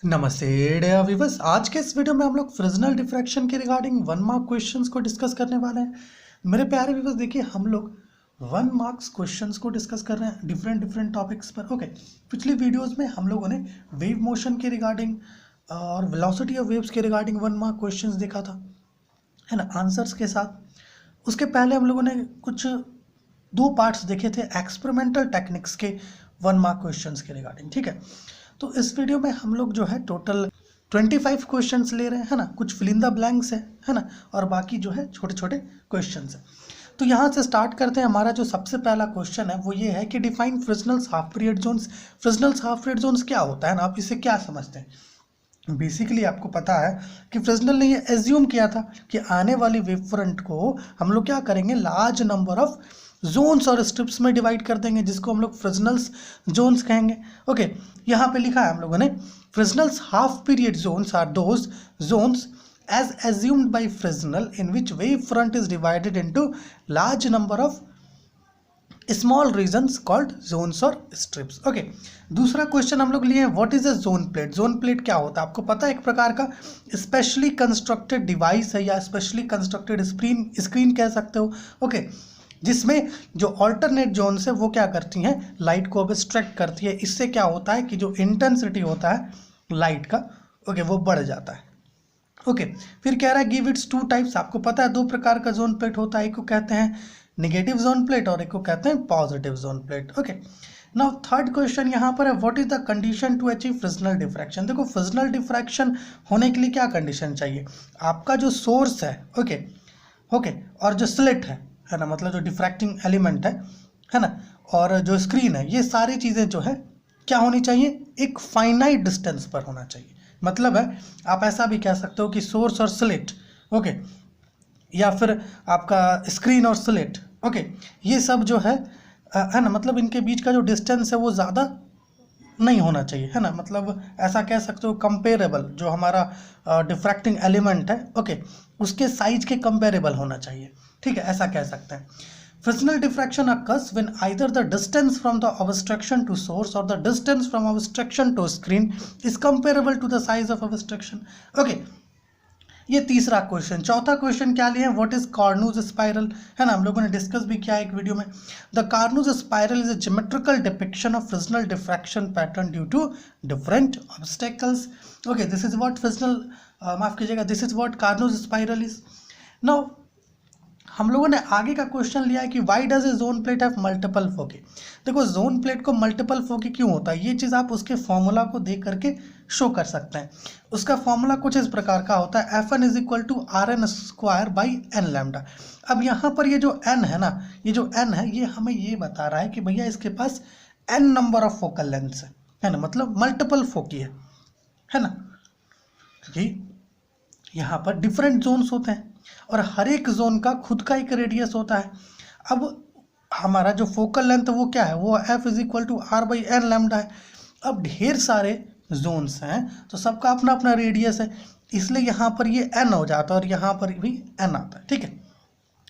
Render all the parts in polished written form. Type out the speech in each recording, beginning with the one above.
नमस्ते dear viewers. आज के इस वीडियो में हम लोग फ्रिजनल डिफ्रैक्शन के रिगार्डिंग 1 मार्क क्वेश्चंस को डिस्कस करने वाले हैं। मेरे प्यारे व्यूअर्स, देखिए हम लोग 1 मार्क्स क्वेश्चंस को डिस्कस कर रहे हैं डिफरेंट टॉपिक्स पर। ओके, पिछली वीडियोस में हम लोगों ने वेव मोशन के रिगार्डिंग और वेलोसिटी ऑफ वेव्स के रिगार्डिंग 1 मार्क क्वेश्चंस देखा था, है ना, आंसर्स के साथ। उसके पहले हम लोगों ने कुछ 2 पार्ट्स देखे थे एक्सपेरिमेंटल टेक्निक्स के 1 मार्क क्वेश्चंस के रिगार्डिंग, ठीक है। तो इस वीडियो में हम लोग जो है टोटल 25 क्वेश्चंस ले रहे हैं, है ना। कुछ फिल इन द ब्लैंक्स है ना, और बाकी जो है छोटे छोटे क्वेश्चंस हैं। तो यहाँ से स्टार्ट करते हैं। हमारा जो सबसे पहला क्वेश्चन है वो ये है कि define Fresnel's half period zones. Fresnel's half period zones क्या होता है ना, आप इसे क्या समझते हैं? बेसिकली आपको पता है कि फ्रिजनल ने ये एज्यूम किया था कि आने वाली वेव फ्रंट को हम लोग क्या करेंगे, लार्ज नंबर ऑफ जोन्स और स्ट्रिप्स में डिवाइड कर देंगे, जिसको हम लोग फ्रिजनल्स जोन्स कहेंगे। ओके, यहाँ पे लिखा है हम लोगों ने, Fresnel's half period zones are those zones as assumed by Fresnel in which wave front is divided into large number of small regions called zones और स्ट्रिप्स। ओके, दूसरा क्वेश्चन हम लोग लिए हैं, what is a zone plate. Zone plate क्या होता है आपको पता है? एक प्रकार का स्पेशली कंस्ट्रक्टेड डिवाइस है या स्पेशली कंस्ट्रक्टेड स्क्रीन कह सकते हो। ओके, जिसमें जो ऑल्टरनेट जोन्स है वो क्या करती हैं, लाइट को ऑब्स्ट्रैक्ट करती है। इससे क्या होता है कि जो इंटेंसिटी होता है लाइट का, ओके, वो बढ़ जाता है। ओके, फिर कह रहा है गिव इट्स 2 टाइप्स। आपको पता है 2 प्रकार का जोन प्लेट होता है, एक को कहते हैं नेगेटिव जोन प्लेट और एक को कहते हैं positive zone plate. Okay, now third question यहाँ पर है, what is the condition to achieve Fresnel diffraction. देखो, फ्रिजनल डिफ्रैक्शन होने के लिए क्या कंडीशन चाहिए? आपका जो सोर्स है, ओके ओके, और जो स्लिट है ना, मतलब जो डिफ्रैक्टिंग एलिमेंट है ना, और जो स्क्रीन है, ये सारी चीज़ें जो है क्या होनी चाहिए, एक फाइनाइट डिस्टेंस पर होना चाहिए। मतलब है, आप ऐसा भी कह सकते हो कि सोर्स और स्लिट, ओके, या फिर आपका स्क्रीन और स्लिट, ओके, ये सब जो है ना, मतलब इनके बीच का जो डिस्टेंस है वो ज़्यादा नहीं होना चाहिए, है ना। मतलब ऐसा कह सकते हो कंपेरेबल, जो हमारा डिफ्रैक्टिंग एलिमेंट है, ओके, उसके साइज के कंपेरेबल होना चाहिए, ठीक है, ऐसा कह सकते हैं। Fresnel diffraction occurs when either the distance from the obstruction to source or the distance from obstruction to screen is comparable to the size of obstruction. Okay, ये तीसरा क्वेश्चन। चौथा क्वेश्चन क्या लिए हैं, व्हाट इज कार्नूज स्पाइरल, है ना, हम लोगों ने डिस्कस भी किया एक वीडियो में। The Cornu's spiral is a geometrical depiction of Fresnel diffraction pattern due to different obstacles. Okay, this is what Fresnel, माफ कीजिएगा, this is what Cornu's spiral is. Now हम लोगों ने आगे का क्वेश्चन लिया है कि why does a zone plate have multiple foci. देखो, जोन प्लेट को मल्टीपल फोकी क्यों होता है, ये चीज़ आप उसके फॉर्मूला को देख करके शो कर सकते हैं। उसका फॉर्मूला कुछ इस प्रकार का होता है, F N is equal to R N square by N lambda. अब यहाँ पर ये जो एन है ना, ये जो एन है ये हमें ये बता रहा है कि भैया इसके पास n number of focal lengths है ना, मतलब मल्टीपल फोकी है ना, क्योंकि यहाँ पर डिफरेंट जोन्स होते हैं और हर एक जोन का खुद का एक रेडियस होता है। अब हमारा जो फोकल लेंथ वो क्या है, वो F is equal to R by N lambda है। अब ढेर सारे जोन्स हैं तो सबका अपना अपना रेडियस है, इसलिए यहाँ पर ये एन हो जाता है और यहाँ पर भी एन आता है, ठीक है।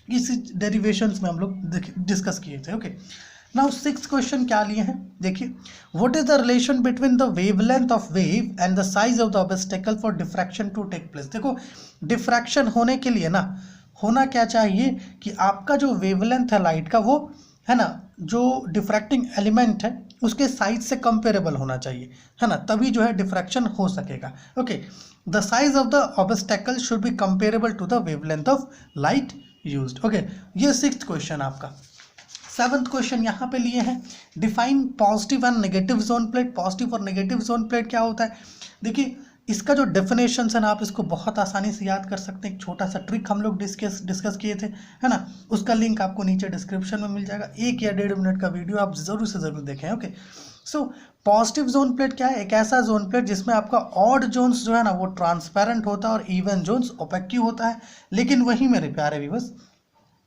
इसी डेरिवेशंस में हम लोग डिस्कस किए थे। ओके, नाउ 6th क्वेश्चन क्या लिए हैं, देखिए, what is the relation between the wavelength of wave and the size of the obstacle for diffraction to take place. देखो, डिफ्रैक्शन होने के लिए ना होना क्या चाहिए कि आपका जो वेवलेंथ है लाइट का, वो है ना, जो डिफ्रैक्टिंग एलिमेंट है उसके साइज से कंपेरेबल होना चाहिए, है ना, तभी जो है डिफ्रैक्शन हो सकेगा। Okay, the size of the obstacle should be comparable to the wavelength of light used. Okay, ये 6th क्वेश्चन आपका। 7th क्वेश्चन यहाँ पे लिए हैं, define positive and negative zone plate. Positive और नेगेटिव जोन प्लेट क्या होता है? देखिए, इसका जो डेफिनेशन है ना, आप इसको बहुत आसानी से याद कर सकते हैं। एक छोटा सा ट्रिक हम लोग डिस्कस किए थे, है ना, उसका लिंक आपको नीचे डिस्क्रिप्शन में मिल जाएगा। 1 या 1.5 मिनट का वीडियो आप ज़रूर से ज़रूर देखें। Okay, so positive zone plate क्या है? एक ऐसा जोन प्लेट जिसमें आपका ऑड जोन्स जो है ना वो ट्रांसपेरेंट होता है और इवन जोन्स ओपेक होता है। लेकिन वही मेरे प्यारे व्यूअर्स,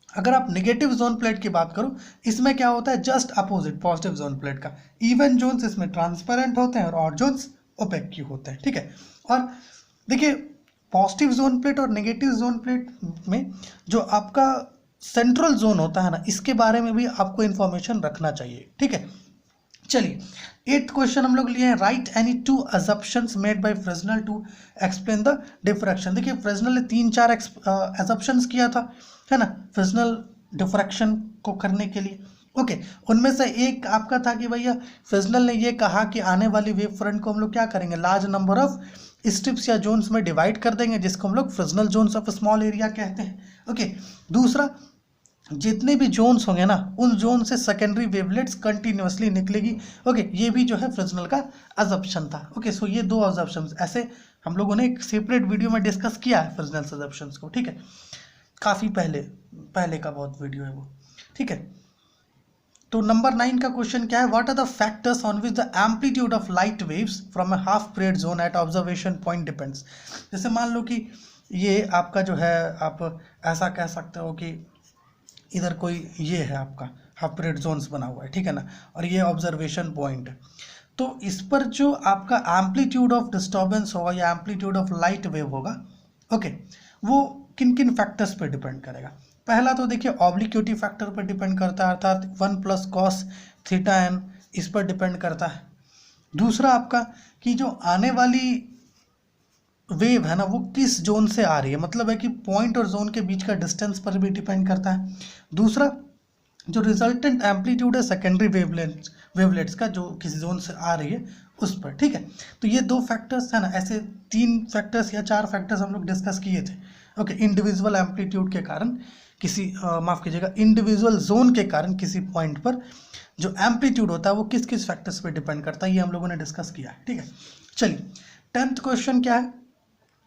अगर आप नेगेटिव जोन प्लेट की बात करो, इसमें क्या होता है, just opposite positive zone plate का। इवन जोन्स इसमें ट्रांसपेरेंट होते हैं और ऑड जोन्स ओपेक होते हैं, ठीक है। और देखिए, पॉजिटिव जोन प्लेट और नेगेटिव जोन प्लेट में जो आपका सेंट्रल जोन होता है ना, इसके बारे में भी आपको इंफॉर्मेशन रखना चाहिए, ठीक है। चलिए, 8th क्वेश्चन हम लोग लिए हैं, write any 2 assumptions made by Fresnel to explain the diffraction. देखिए फ्रेस्नेल ने 3-4 assumptions किया था, है ना, फ्रेस्नेल डिफ्रैक्शन को करने के लिए। ओके, उनमें से एक आपका था कि भैया फ्रेस्नेल ने ये कहा कि आने वाली वेव फ्रंट को हम लोग क्या करेंगे, लार्ज नंबर ऑफ स्ट्रिप्स या जोन्स में डिवाइड कर देंगे, जिसको हम लोग Fresnel zones of small area कहते हैं। ओके, दूसरा, जितने भी जोन्स होंगे ना, उन जोन से सेकेंडरी वेवलेट्स कंटिन्यूअसली निकलेगी। ओके, ये भी जो है फ्रेस्नेल का अजम्पशन था। ओके, सो ये 2 अजम्पशंस ऐसे हम लोगों ने एक सेपरेट वीडियो में डिस्कस किया है फ्रेस्नेल अजम्पशंस को, ठीक है, काफ़ी पहले का बहुत वीडियो है वो, ठीक है। तो नंबर 9 का क्वेश्चन क्या है, what are the factors on which the amplitude of light waves from a half period zone at observation point depends. जैसे मान लो कि ये आपका जो है, आप ऐसा कह सकते हो कि इधर कोई ये है आपका हाफ पीरियड जोन्स बना हुआ है, ठीक है ना, और ये ऑब्जर्वेशन पॉइंट है। तो इस पर जो आपका एम्पलीट्यूड ऑफ डिस्टर्बेंस होगा या एम्पलीट्यूड ऑफ लाइट वेव होगा, ओके, वो किन किन फैक्टर्स पे डिपेंड करेगा। पहला तो देखिए ऑब्लिक्यूटी फैक्टर पर डिपेंड करता है, अर्थात 1 + cos θn इस पर डिपेंड करता है। दूसरा आपका कि जो आने वाली वेव है ना, वो किस जोन से आ रही है, मतलब है कि पॉइंट और जोन के बीच का डिस्टेंस पर भी डिपेंड करता है। दूसरा, जो रिजल्टेंट एम्पलीट्यूड है सेकेंडरी वेवलेट्स का, जो किस जोन से आ रही है उस पर, ठीक है। तो ये 2 फैक्टर्स है ना, ऐसे 3 फैक्टर्स या 4 फैक्टर्स हम लोग डिस्कस किए थे। ओके, इंडिविजुअल एम्पलीट्यूड के कारण किसी माफ़ कीजिएगा, इंडिविजुअल जोन के कारण किसी पॉइंट पर जो एम्पलीट्यूड होता है वो किस किस फैक्टर्स पर डिपेंड करता है, ये हम लोगों ने डिस्कस किया है, ठीक है। चलिए 10th क्वेश्चन क्या है,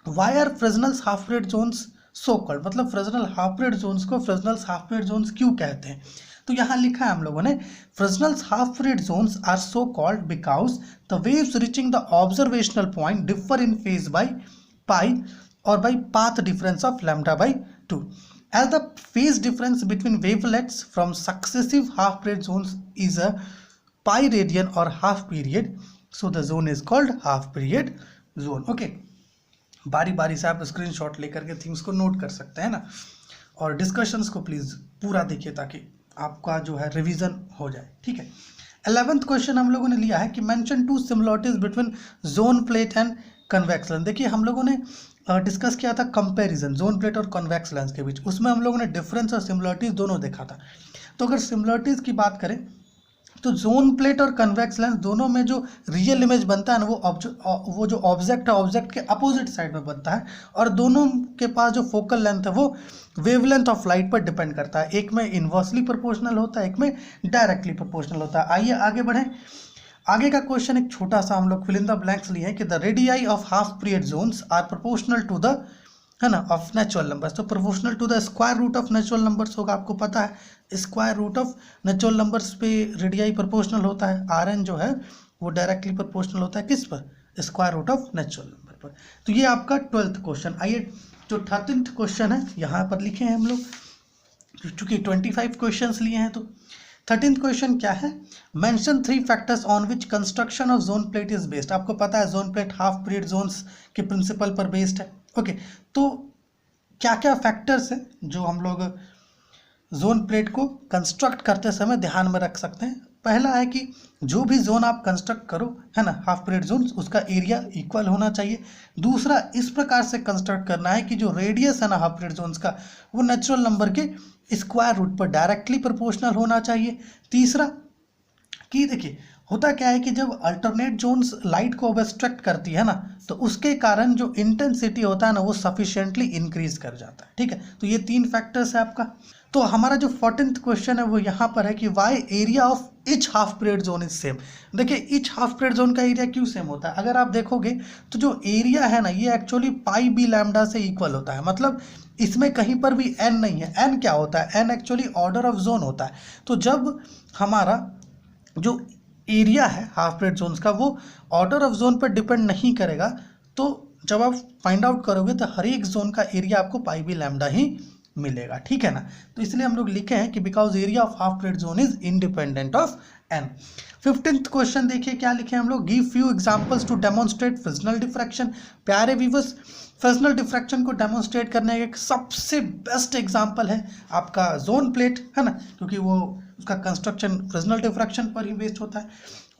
why are Fresnel's half period zones so called, मतलब फ्रेस्नेल हाफ पीरियड जोन्स को फ्रेस्नेल्स हाफ पीरियड जोन्स क्यों कहते हैं। तो यहाँ लिखा है हम लोगों ने, Fresnel's half period zones are so called because the waves reaching the observational point differ in phase by pi or by path difference of λ/2 as the phase difference between wavelets from successive half period zones is a pi radian or half period, so the zone is called half period zone। okay, बारी बारी से आप screenshot लेकर के things को note कर सकते हैं ना, और डिस्कशंस को प्लीज़ पूरा देखिए ताकि आपका जो है रिवीजन हो जाए, ठीक है। 11th क्वेश्चन हम लोगों ने लिया है कि mention 2 similarities between zone plate and convex lens. देखिए हम लोगों ने डिस्कस किया था कंपैरिजन जोन प्लेट और कन्वेक्स लेंस के बीच, उसमें हम लोगों ने डिफरेंस और सिमिलरिटीज दोनों देखा था। तो अगर सिमिलरिटीज की बात करें तो जोन प्लेट और कन्वेक्स लेंस दोनों में जो रियल इमेज बनता है ना, वो जो ऑब्जेक्ट है, ऑब्जेक्ट के अपोजिट साइड में बनता है, और दोनों के पास जो फोकल लेंथ है वो वेवलेंथ ऑफ लाइट पर डिपेंड करता है। एक में इन्वर्सली प्रोपोर्शनल होता है, एक में डायरेक्टली प्रोपोर्शनल होता है। आइए आगे बढ़ें। आगे का क्वेश्चन एक छोटा सा हम लोग फिल इन द ब्लैंक्स लिए हैं कि the radii of half period zones are proportional to the, है ना, ऑफ नेचुरल नंबर्स। तो proportional to the square root of natural numbers होगा, आपको पता है square root of natural numbers पे रेडियाई प्रोपोर्शनल होता है। आरएन जो है वो डायरेक्टली प्रोपोर्शनल होता है किस पर, square root of natural number पर। तो ये आपका 12th क्वेश्चन। आइए जो 13th क्वेश्चन है यहाँ पर लिखे हैं हम लोग, चूंकि 25 क्वेश्चंस लिए हैं। तो 13th क्वेश्चन क्या है, mention 3 factors on which construction of zone plate is based. आपको पता है zone plate half period zones के प्रिंसिपल पर बेस्ड है। ओके, तो क्या क्या फैक्टर्स हैं जो हम लोग जोन प्लेट को कंस्ट्रक्ट करते समय ध्यान में रख सकते हैं। पहला है कि जो भी जोन आप कंस्ट्रक्ट करो, है ना, हाफ पीरियड जोन, उसका एरिया इक्वल होना चाहिए। दूसरा, इस प्रकार से कंस्ट्रक्ट करना है कि जो रेडियस है ना हाफ पीरियड जोन्स का, वो नेचुरल नंबर के स्क्वायर रूट पर डायरेक्टली प्रोपोर्शनल होना चाहिए। तीसरा कि देखिए होता क्या है कि जब अल्टरनेट जोन्स लाइट को ऑब्स्ट्रक्ट करती है ना, तो उसके कारण जो इंटेंसिटी होता है ना वो सफिशिएंटली इंक्रीज कर जाता है, ठीक है। तो ये 3 फैक्टर्स है आपका। तो हमारा जो 14th क्वेश्चन है वो यहाँ पर है कि why area of each half period zone is same. देखिए ईच हाफ पीरियड जोन का एरिया क्यों सेम होता है, अगर आप देखोगे तो जो एरिया है ना ये एक्चुअली पाई बी लैम्डा से इक्वल होता है, मतलब इसमें कहीं पर भी एन नहीं है। एन क्या होता है, N actually order of zone होता है। तो जब हमारा जो एरिया है हाफ पीरियड जोन्स का वो ऑर्डर ऑफ जोन पर डिपेंड नहीं करेगा, तो जब आप फाइंड आउट करोगे तो हर एक जोन का एरिया आपको पाई बी लैम्डा ही मिलेगा, ठीक है ना। तो इसलिए हम लोग लिखे हैं कि because area of half period zone is independent of N. 15th question देखिए क्या लिखे हम लोग, give few examples to demonstrate Fresnel diffraction. प्यारे व्यूअर्स, फ्रेस्नेल डिफ्रैक्शन को डेमोन्स्ट्रेट करने का एक सबसे बेस्ट एग्जांपल है आपका जोन प्लेट, है ना, क्योंकि वो उसका कंस्ट्रक्शन फ्रेस्नेल डिफ्रैक्शन पर ही बेस्ड होता है।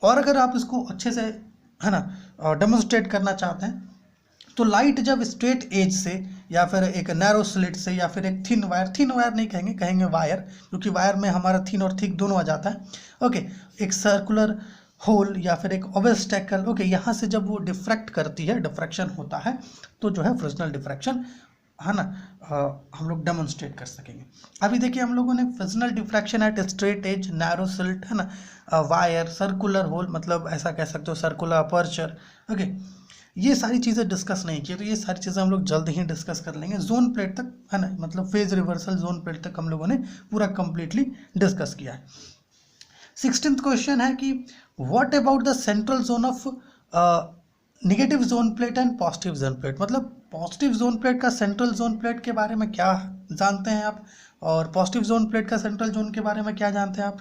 और अगर आप इसको अच्छे से है ना डेमोन्स्ट्रेट करना चाहते हैं तो लाइट जब स्ट्रेट एज से या फिर एक नैरो स्लिट से या फिर एक थिन वायर नहीं कहेंगे, कहेंगे वायर, क्योंकि वायर में हमारा थिन और थिक दोनों आ जाता है। ओके, एक सर्कुलर होल या फिर एक ऑब्स्टेकल, ओके, यहाँ से जब वो डिफ्रैक्ट करती है, डिफ्रैक्शन होता है, तो जो है फ्रिंजनल डिफ्रैक्शन है ना हम लोग डेमोन्स्ट्रेट कर सकेंगे। अभी देखिए हम लोगों ने Fresnel diffraction at straight edge, narrow slit, है ना, वायर, सर्कुलर होल, मतलब ऐसा कह सकते हो सर्कुलर अपर्चर, ओके, ये सारी चीज़ें डिस्कस नहीं की, तो ये सारी चीज़ें हम लोग जल्द ही डिस्कस कर लेंगे। जोन प्लेट तक, है ना, मतलब फेज रिवर्सल जोन प्लेट तक हम लोगों ने पूरा कंप्लीटली डिस्कस किया है। 16th क्वेश्चन है कि what about the central zone of negative zone plate and positive zone plate, मतलब पॉजिटिव जोन प्लेट का सेंट्रल जोन प्लेट के बारे में क्या जानते हैं आप, और पॉजिटिव जोन प्लेट का सेंट्रल जोन के बारे में क्या जानते हैं आप।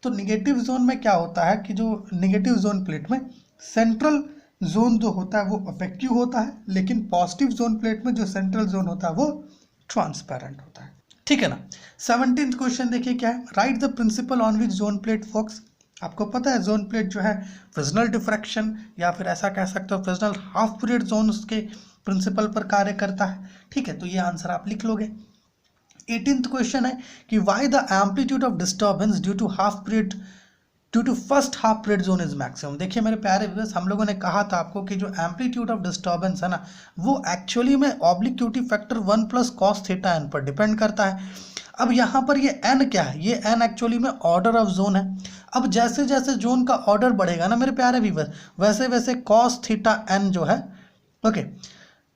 तो निगेटिव जोन में क्या होता है कि जो निगेटिव जोन प्लेट में सेंट्रल जोन जो होता है वो अफेक्टिव होता है, लेकिन पॉजिटिव जोन प्लेट में जो सेंट्रल जोन होता है वो ट्रांसपेरेंट होता है, ठीक है ना। 17th क्वेश्चन देखिए क्या है, right the principal on which zone plate works. आपको पता है जोन प्लेट जो है फ्रिंजनल डिफ्रैक्शन या फिर ऐसा कह सकते हो फ्रिंजनल हाफ पीरियड जोन के प्रिंसिपल पर कार्य करता है, ठीक है, तो ये आंसर आप लिख लोगे। 18th क्वेश्चन है कि why the amplitude of disturbance due to first half period zone is maximum. देखिए मेरे प्यारे व्यूअर्स, हम लोगों ने कहा था आपको कि जो एम्पलीट्यूड ऑफ डिस्टर्बेंस है ना, वो एक्चुअली में obliquity factor 1 + cos theta n पर डिपेंड करता है। अब यहाँ पर ये n क्या है, ये n एक्चुअली में ऑर्डर ऑफ जोन है। अब जैसे जैसे जोन का ऑर्डर बढ़ेगा ना मेरे प्यारे व्यूअर्स, वैसे वैसे cos थीटा n जो है, ओके,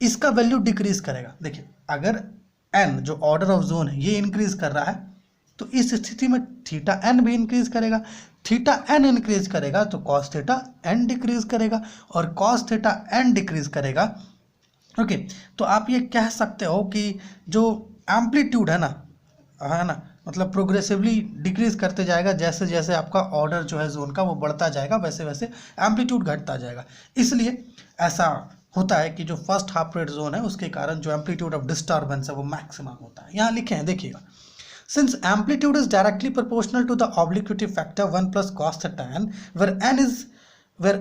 इसका वैल्यू डिक्रीज करेगा। देखिए अगर n जो ऑर्डर ऑफ जोन है ये इंक्रीज कर रहा है, तो इस स्थिति में थीटा n भी इंक्रीज करेगा, थीटा n इंक्रीज करेगा तो cos थीटा n डिक्रीज करेगा, और cos थीटा n डिक्रीज करेगा, ओके। तो आप ये कह सकते हो कि जो एम्पलीट्यूड है ना, मतलब प्रोग्रेसिवली डिक्रीज करते जाएगा, जैसे जैसे आपका ऑर्डर जो है जोन का वो बढ़ता जाएगा, वैसे वैसे एम्पलीट्यूड घटता जाएगा। इसलिए ऐसा होता है कि जो फर्स्ट हाफ पीरियड जोन है उसके कारण जो एम्पलीट्यूड ऑफ डिस्टर्बेंस है वो मैक्सिमम होता है। यहाँ लिखे हैं देखिएगा, since amplitude is directly proportional to the obliquity factor 1 + cos theta n, where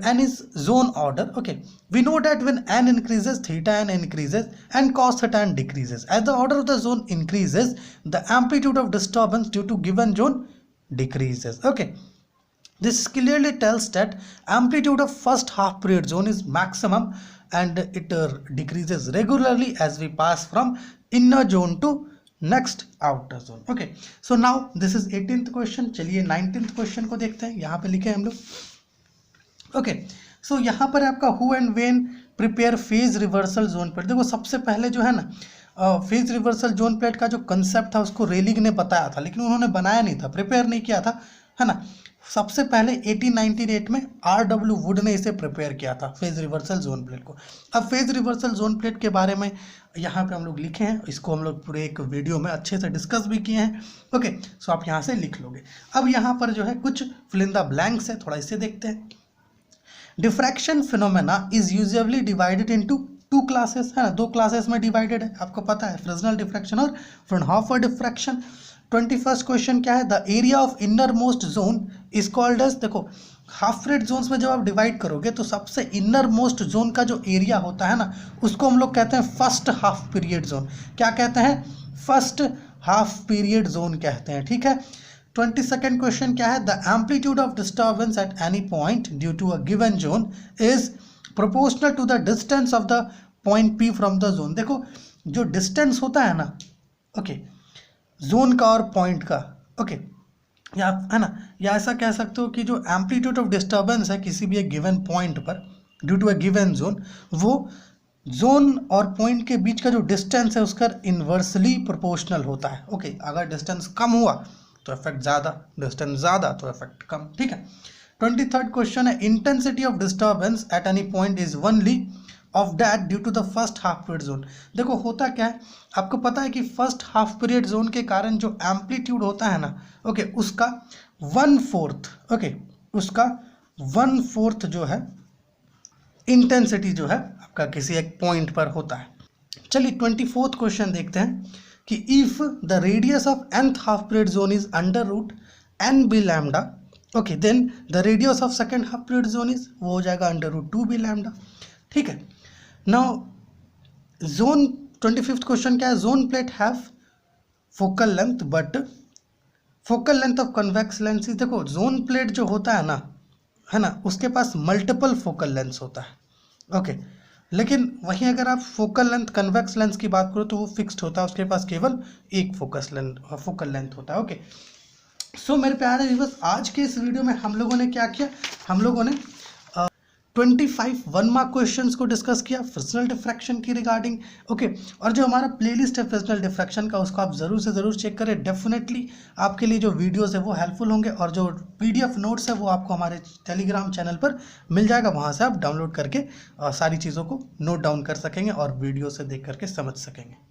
n is zone order, okay, we know that when n increases, theta n increases and cos theta n decreases. As the order of the zone increases, the amplitude of disturbance due to given zone decreases, okay. This clearly tells that amplitude of first half period zone is maximum and it decreases regularly as we pass from inner zone to next outer zone, okay. So now this is 18th question. चलिए 19th question को देखते हैं, यहाँ पे लिखे हैं हम लोग, ओके। सो यहाँ पर आपका who and when prepare phase reversal zone plate. देखो सबसे पहले जो है ना फेज रिवर्सल जोन प्लेट का जो कंसेप्ट था उसको रेलिंग ने बताया था, लेकिन उन्होंने बनाया नहीं था, प्रिपेयर नहीं किया था, है ना। सबसे पहले 1898 में R.W. वुड ने इसे प्रिपेयर किया था फेज रिवर्सल जोन प्लेट को। अब फेज रिवर्सल जोन प्लेट के बारे में यहाँ पे हम लोग लिखे हैं, इसको हम लोग पूरे एक वीडियो में अच्छे से डिस्कस भी किए हैं, ओके। सो आप यहाँ से लिख लोगे। अब यहाँ पर जो है कुछ फिल इन द ब्लैंक्स है, थोड़ा इसे देखते हैं। Diffraction phenomena is usually divided into 2 classes, है ना, 2 क्लासेस में डिवाइडेड है, आपको पता है, फ्रिंजनल डिफ्रैक्शन और फ्रॉनहोफर डिफ्रैक्शन। 21st क्वेश्चन क्या है, the area of inner most zone is called as. देखो हाफ पीरियड जोन्स में जब आप डिवाइड करोगे तो सबसे इनर मोस्ट जोन का जो एरिया होता है ना, उसको हम लोग कहते हैं फर्स्ट हाफ पीरियड जोन। क्या कहते हैं, फर्स्ट हाफ पीरियड जोन कहते हैं, ठीक है। 22nd क्वेश्चन क्या है, the amplitude of disturbance at any point due to a given zone is proportional to the distance of the point P from the zone. देखो जो डिस्टेंस होता है ना, ओके, जोन का और पॉइंट का, ओके, या है ना, या ऐसा कह सकते हो कि जो एम्पलीट्यूड ऑफ डिस्टर्बेंस है किसी भी एक गिवन पॉइंट पर due to a given zone, वो जोन और पॉइंट के बीच का जो डिस्टेंस है उसका इन्वर्सली प्रोपोर्शनल होता है, ओके। अगर डिस्टेंस कम हुआ तो इफेक्ट ज़्यादा, डिस्टेंस ज़्यादा तो इफेक्ट कम, ठीक है। 23rd क्वेश्चन है, intensity of disturbance at any point is only of that due to the first half period zone. देखो होता क्या है, आपको पता है कि फर्स्ट हाफ पीरियड जोन के कारण जो एम्पलीट्यूड होता है ना, ओके, उसका 1/4, ओके, उसका 1/4 जो है इंटेंसिटी जो है आपका किसी एक पॉइंट पर होता है। चलिए 24th क्वेश्चन देखते हैं कि if the radius of nth half period zone is under root n b lambda, okay, then the radius of second half period zone is, वो हो जाएगा √2 बी लैम्डा। ठीक है, नाउ जोन 25th क्वेश्चन क्या है, zone plate have focal length but focal length of convex lens. देखो zone plate जो होता है ना, उसके पास मल्टीपल फोकल लेंथ होता है। ओके, लेकिन वहीं अगर आप फोकल लेंथ कन्वेक्स लेंस की बात करो तो वो फिक्स्ड होता है, उसके पास केवल एक फोकल लेंथ होता है। ओके, सो मेरे प्यारे व्यूअर्स, आज के इस वीडियो में हम लोगों ने क्या किया, हम लोगों ने 25 1 मार्क क्वेश्चंस को डिस्कस किया फ्रिजनल डिफ्रैक्शन की रिगार्डिंग। ओके, और जो हमारा प्लेलिस्ट है फ्रिजनल डिफ्रैक्शन का, उसको आप ज़रूर से ज़रूर चेक करें। डेफिनेटली आपके लिए जो वीडियोस है वो हेल्पफुल होंगे, और जो PDF नोट्स है वो आपको हमारे टेलीग्राम चैनल पर मिल जाएगा, वहाँ से आप डाउनलोड करके सारी चीज़ों को नोट डाउन कर सकेंगे और वीडियो से देख करके समझ सकेंगे।